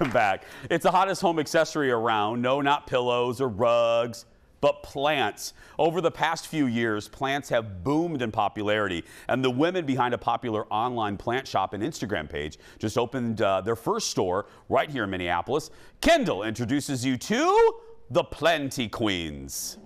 Welcome back. It's the hottest home accessory around. No, not pillows or rugs, but plants. Over the past few years, plants have boomed in popularity, and the women behind a popular online plant shop and Instagram page just opened their first store right here in Minneapolis. Kendall introduces you to the Planty Queens.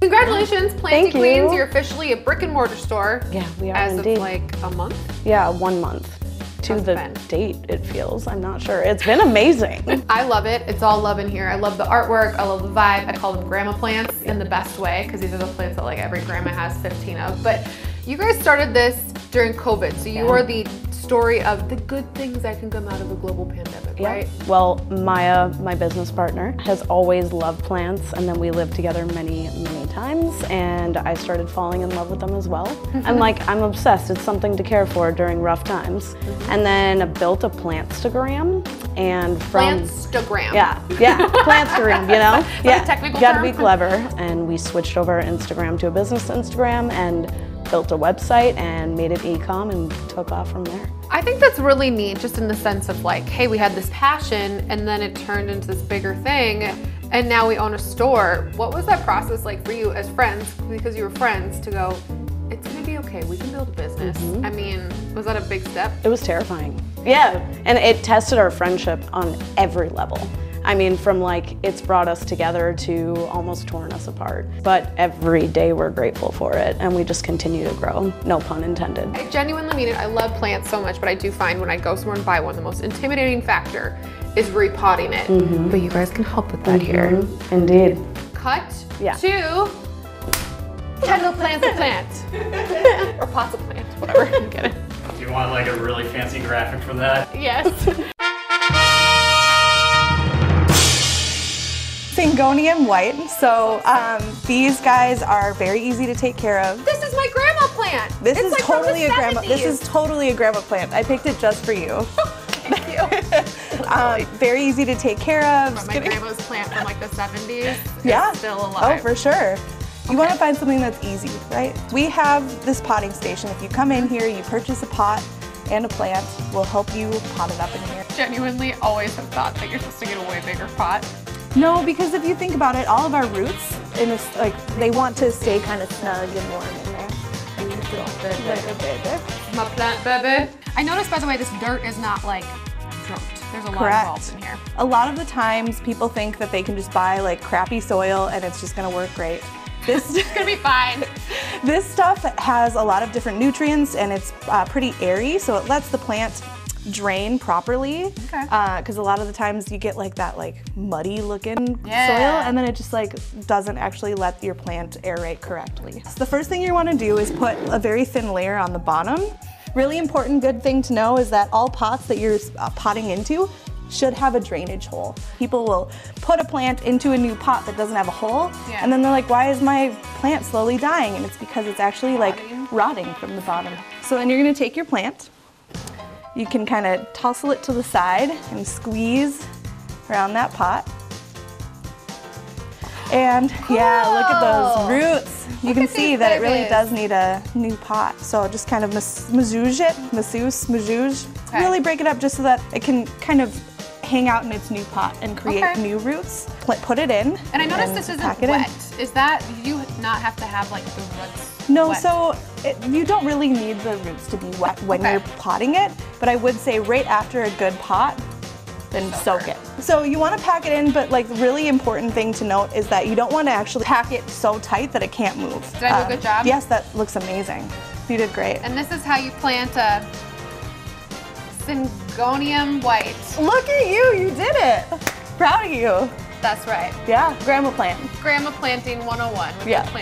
Congratulations, Planty Queens. You're officially a brick and mortar store. Yeah, we are as indeed. of like a month? Yeah, 1 month. To the date, it feels. I'm not sure. It's been amazing. I love it. It's all love in here. I love the artwork. I love the vibe. I call them grandma plants in the best way because these are the plants that like every grandma has 15 of. But you guys started this during COVID, so you are the story of the good things that can come out of a global pandemic, right? Well, Maya, my business partner, has always loved plants, and then we lived together many, many times, and I started falling in love with them as well. I'm obsessed. It's something to care for during rough times. And then I built a Plantstagram, and from Plantstagram. Yeah, Plantstagram, you know? Yeah, technical gotta term. be clever. And we switched over Instagram to a business Instagram and built a website and made it e-com and took off from there. I think that's really neat, just in the sense of like, hey, we had this passion and then it turned into this bigger thing and now we own a store. What was that process like for you as friends, because you were friends, to go, it's gonna be okay, we can build a business? I mean, was that a big step? It was terrifying. Yeah, and it tested our friendship on every level. I mean, from like, it's brought us together to almost torn us apart. But every day we're grateful for it, and we just continue to grow, no pun intended. I genuinely mean it. I love plants so much, but I do find when I go somewhere and buy one, the most intimidating factor is repotting it. But you guys can help with that here. Indeed. Cut to Kendall plants a plant. Or pots of plants, whatever, you get it. Do you want like a really fancy graphic for that? Yes. Syngonium white. So these guys are very easy to take care of. This is my grandma plant. This it's is like totally from the a grandma. 70s. This is totally a grandma plant. I picked it just for you. Thank you. Very easy to take care of. From my grandma's plant from like the 70s. Yeah. It's still alive. Oh, for sure. You want to find something that's easy, right? We have this potting station. If you come in here, you purchase a pot and a plant. We'll help you pot it up in here. Genuinely always have thought that you're supposed to get a way bigger pot. No, because if you think about it, all of our roots in this, like, they want to stay kind of snug and warm in there. My plant, baby. I noticed, by the way, this dirt is not like dirt. There's a lot involved in here. A lot of the times, people think that they can just buy like crappy soil and it's just gonna work great. This is gonna be fine. This stuff has a lot of different nutrients and it's pretty airy, so it lets the plant drain properly. Because a lot of the times you get like that muddy looking soil, and then it just like doesn't actually let your plant aerate correctly. So the first thing you want to do is put a very thin layer on the bottom. Really important, good thing to know is that all pots that you're potting into should have a drainage hole. People will put a plant into a new pot that doesn't have a hole, and then they're like, why is my plant slowly dying? And it's because it's actually like rotting from the bottom. So then you're gonna take your plant. You can kind of tussle it to the side and squeeze around that pot. And yeah, look at those roots. You can see that it really does need a new pot. So just kind of massage it, masseuse. Really break it up just so that it can kind of hang out in its new pot and create new roots. Put it in. And I noticed this isn't wet. Is that, you not have to have like the roots No, wet? so you don't really need the roots to be wet when you're potting it, but I would say right after a good pot, then soak it. So you want to pack it in, but like the really important thing to note is that you don't want to actually pack it so tight that it can't move. Did I do a good job? Yes, that looks amazing. You did great. And this is how you plant a Syngonium white. Look at you, you did it. Proud of you. That's right. Yeah, grandma plant. Grandma planting 101. With Grandma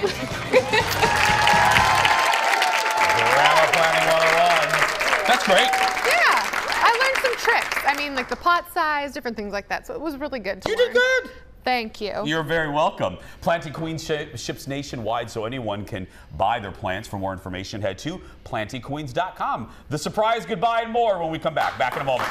planting 101. That's great. Yeah, I learned some tricks. I mean, like the pot size, different things like that. So it was really good to learn. You did good. Thank you. You're very welcome. Planty Queens ships nationwide, so anyone can buy their plants. For more information, head to plantyqueens.com. The surprise, goodbye, and more when we come back. Back in a moment.